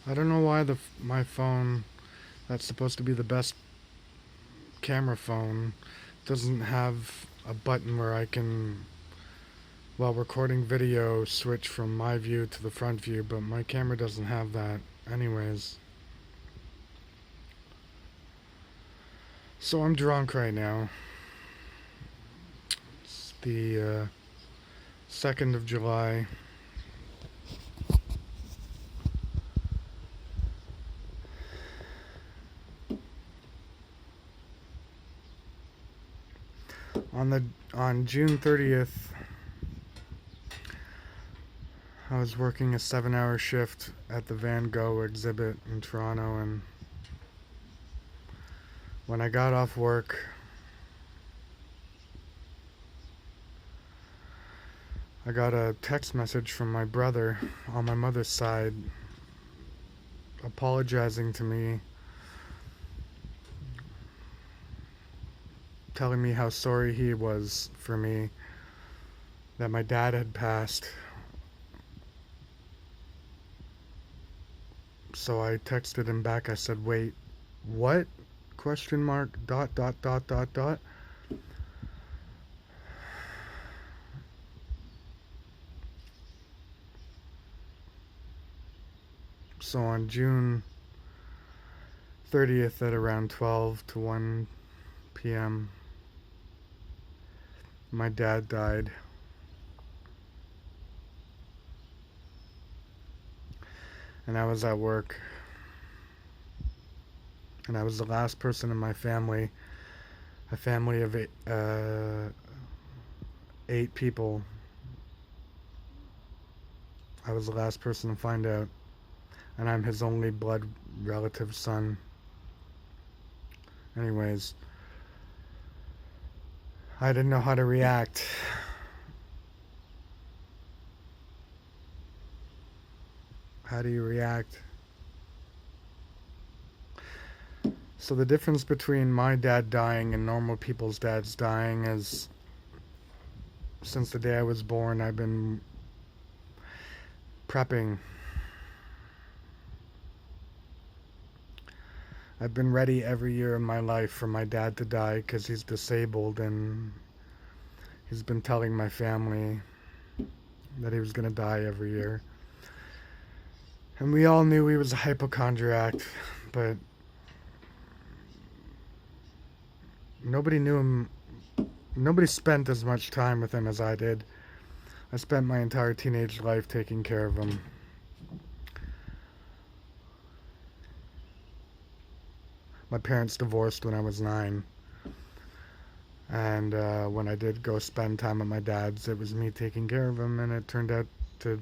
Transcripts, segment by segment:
I don't know why my phone, that's supposed to be the best camera phone, doesn't have a button where I can, while recording video, switch from my view to the front view, but my camera doesn't have that anyways. So I'm drunk right now. It's the 2nd of July. On June 30th, I was working a 7-hour shift at the Van Gogh exhibit in Toronto, and when I got off work, I got a text message from my brother on my mother's side apologizing to me, telling me how sorry he was for me, that my dad had passed. So I texted him back. I said, "Wait, what? Question mark, dot, dot, dot, dot, dot." So on June 30th at around 12 to 1 p.m., my dad died. And I was at work. And I was the last person in my family, a family of 8 people. I was the last person to find out. And I'm his only blood relative son. Anyways, I didn't know how to react. How do you react? So the difference between my dad dying and normal people's dads dying is, since the day I was born, I've been prepping. I've been ready every year of my life for my dad to die because he's disabled, and he's been telling my family that he was going to die every year. And we all knew he was a hypochondriac, but nobody knew him. Nobody spent as much time with him as I did. I spent my entire teenage life taking care of him. My parents divorced when I was 9. And when I did go spend time at my dad's, it was me taking care of him, and it turned out to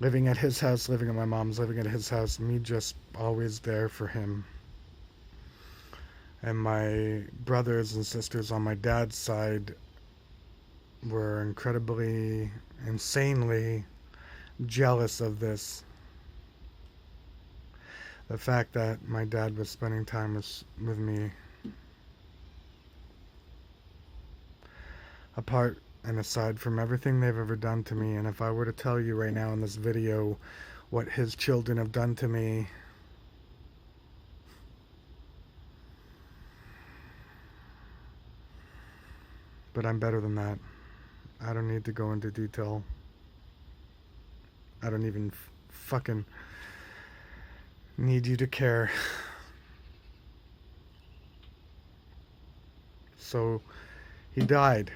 living at his house, living at my mom's, living at his house, me just always there for him. And my brothers and sisters on my dad's side were incredibly, insanely jealous of this. The fact that my dad was spending time with me. Apart and aside from everything they've ever done to me, and if I were to tell you right now in this video what his children have done to me, but I'm better than that. I don't need to go into detail. I don't even fucking need you to care. So he died.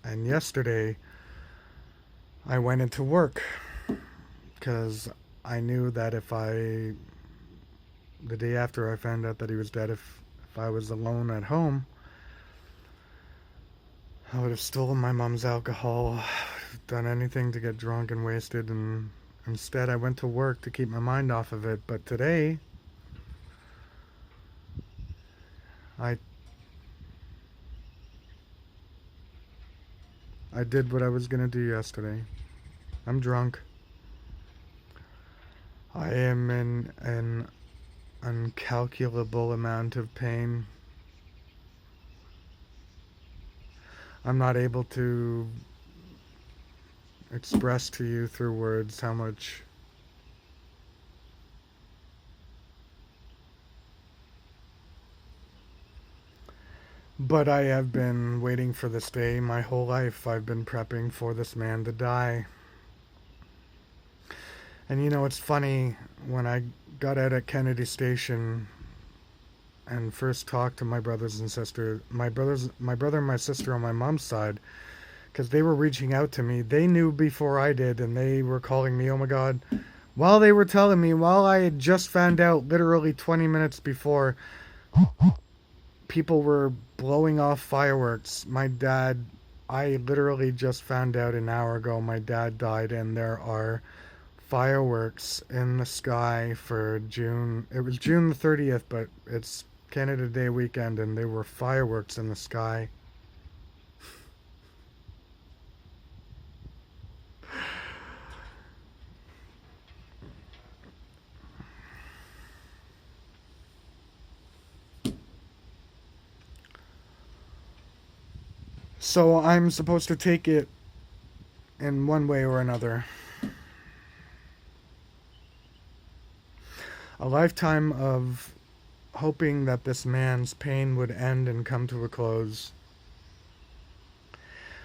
And yesterday I went into work because I knew that the day after I found out that he was dead, if I was alone at home, I would have stolen my mom's alcohol, done anything to get drunk and wasted, and instead I went to work to keep my mind off of it. But today, I I did what I was gonna do yesterday. I'm drunk. I am in an uncalculable amount of pain. I'm not able to express to you through words how much but I have been waiting for this day my whole life. I've been prepping for this man to die. And you know, it's funny, when I got out at Kennedy Station and first talked to my brothers and sisters, my brother and my sister on my mom's side, because they were reaching out to me. They knew before I did, and they were calling me, oh my God. While they were telling me, while I had just found out literally 20 minutes before, people were blowing off fireworks. My dad, I literally just found out an hour ago my dad died, and there are fireworks in the sky for June. It was June the 30th, but it's Canada Day weekend, and there were fireworks in the sky. So I'm supposed to take it in one way or another. A lifetime of hoping that this man's pain would end and come to a close,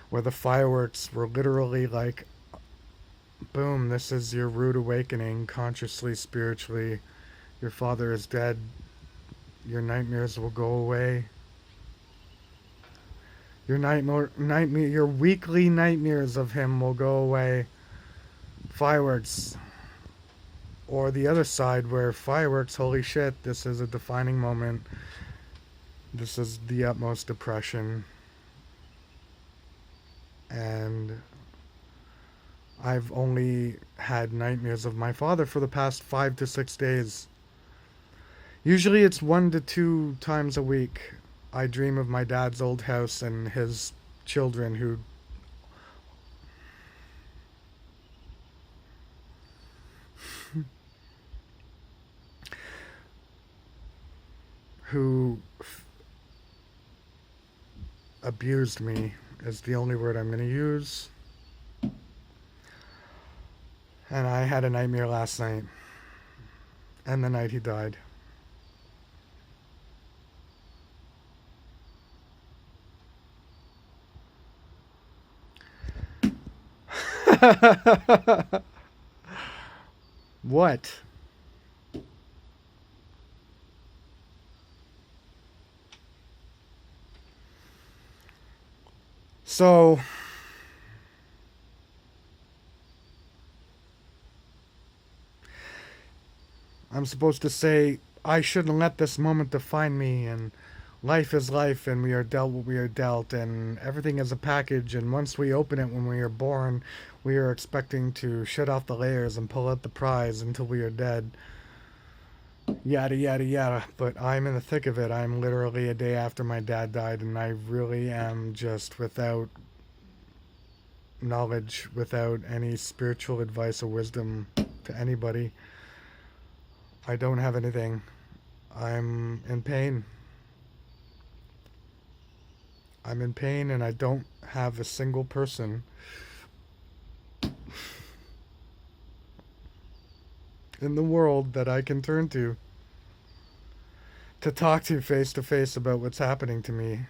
where the fireworks were literally like, boom, this is your rude awakening, consciously, spiritually. Your father is dead. Your nightmares will go away. Your weekly nightmares of him will go away. Fireworks. Or the other side, where fireworks, holy shit, this is a defining moment. This is the utmost depression. And I've only had nightmares of my father for the past 5 to 6 days. Usually it's 1 to 2 times a week. I dream of my dad's old house and his children who abused me, is the only word I'm going to use. And I had a nightmare last night, and the night he died. What? So, I'm supposed to say, I shouldn't let this moment define me, and life is life, and we are dealt what we are dealt, and everything is a package, and once we open it when we are born, we are expecting to shut off the layers and pull out the prize until we are dead. Yada, yada, yada. But I'm in the thick of it. I'm literally a day after my dad died, and I really am just without knowledge, without any spiritual advice or wisdom to anybody. I don't have anything. I'm in pain. I'm in pain, and I don't have a single person in the world that I can turn to talk to face about what's happening to me,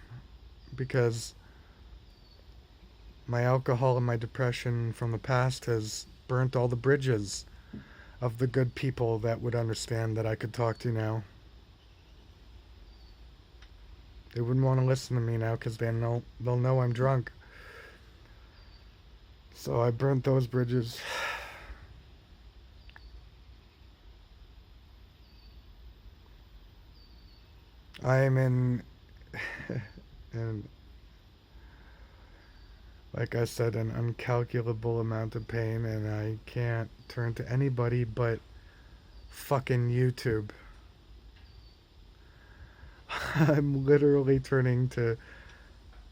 because my alcohol and my depression from the past has burnt all the bridges of the good people that would understand that I could talk to now. They wouldn't want to listen to me now because they'll know I'm drunk. So I burnt those bridges. I am in, and like I said, an incalculable amount of pain, and I can't turn to anybody but fucking YouTube. I'm literally turning to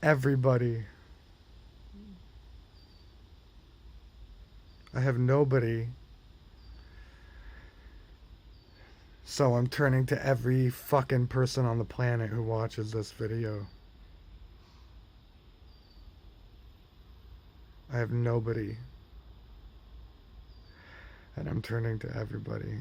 everybody. I have nobody. So I'm turning to every fucking person on the planet who watches this video. I have nobody. And I'm turning to everybody.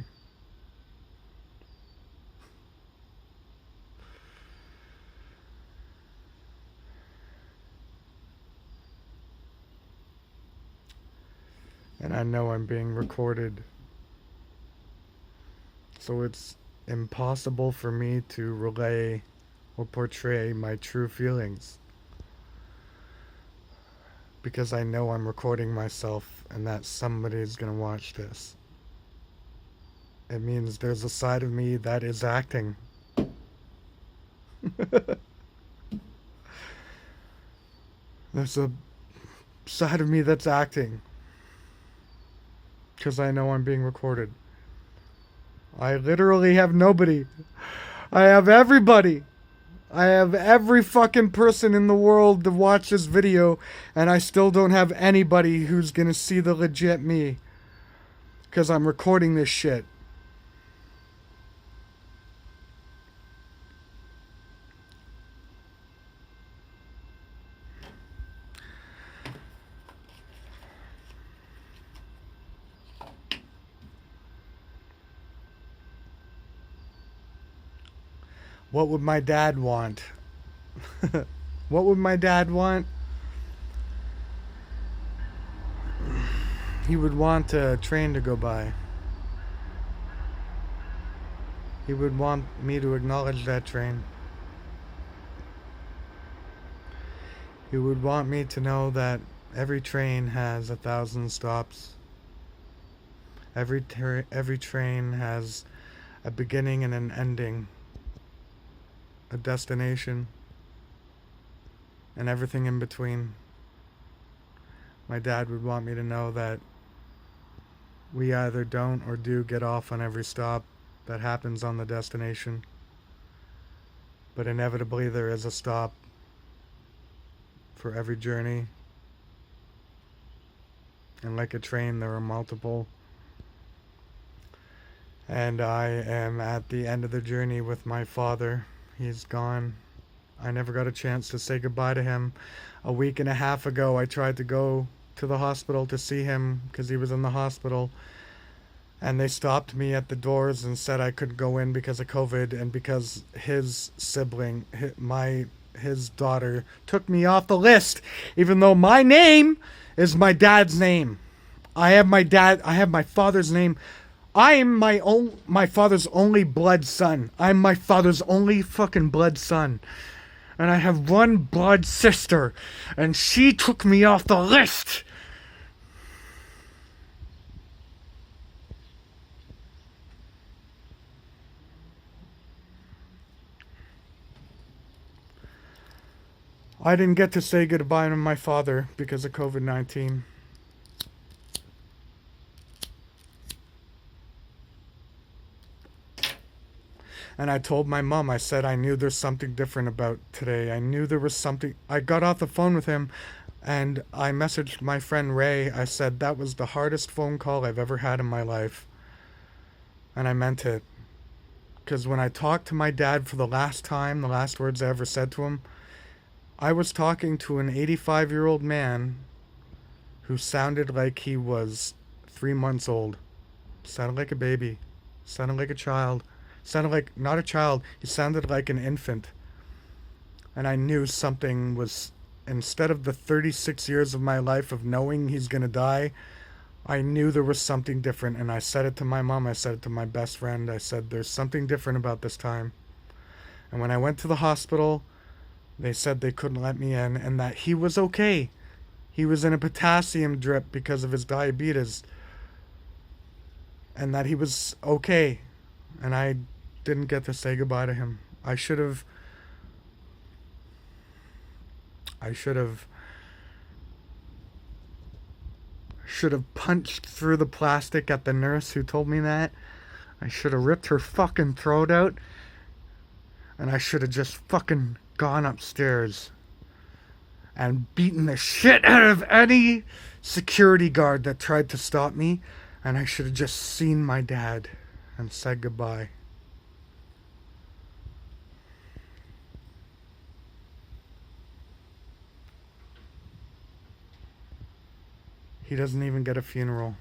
And I know I'm being recorded. So it's impossible for me to relay or portray my true feelings. Because I know I'm recording myself and that somebody's gonna watch this. It means there's a side of me that is acting. There's a side of me that's acting. Because I know I'm being recorded. I literally have nobody. I have everybody. I have every fucking person in the world to watch this video, and I still don't have anybody who's gonna see the legit me. Because I'm recording this shit. What would my dad want? What would my dad want? He would want a train to go by. He would want me to acknowledge that train. He would want me to know that every train has 1,000 stops. Every train has a beginning and an ending, a destination, and everything in between. My dad would want me to know that we either don't or do get off on every stop that happens on the destination, but inevitably there is a stop for every journey. And like a train, there are multiple. And I am at the end of the journey with my father. He's gone. I never got a chance to say goodbye to him. A week and a half ago, I tried to go to the hospital to see him because he was in the hospital. And they stopped me at the doors and said I couldn't go in because of COVID and because his sibling, his daughter, took me off the list, even though my name is my dad's name. I have my father's name. I am my father's only blood son. I'm my father's only fucking blood son. And I have one blood sister, and she took me off the list. I didn't get to say goodbye to my father because of COVID-19. And I told my mom, I said I knew there's something different about today. I knew there was something. I got off the phone with him and I messaged my friend Ray. I said that was the hardest phone call I've ever had in my life. And I meant it. Because when I talked to my dad for the last time, the last words I ever said to him, I was talking to an 85-year-old man who sounded like he was 3 months old. Sounded like a baby. Sounded like a child. Sounded like, not a child, he sounded like an infant. And I knew something was, instead of the 36 years of my life of knowing he's gonna die, I knew there was something different. And I said it to my mom, I said it to my best friend, I said, there's something different about this time. And when I went to the hospital, they said they couldn't let me in and that he was okay. He was in a potassium drip because of his diabetes. And that he was okay. And I didn't get to say goodbye to him. I should have punched through the plastic at the nurse who told me that. I should have ripped her fucking throat out. And I should have just fucking gone upstairs and beaten the shit out of any security guard that tried to stop me. And I should have just seen my dad and said goodbye. He doesn't even get a funeral.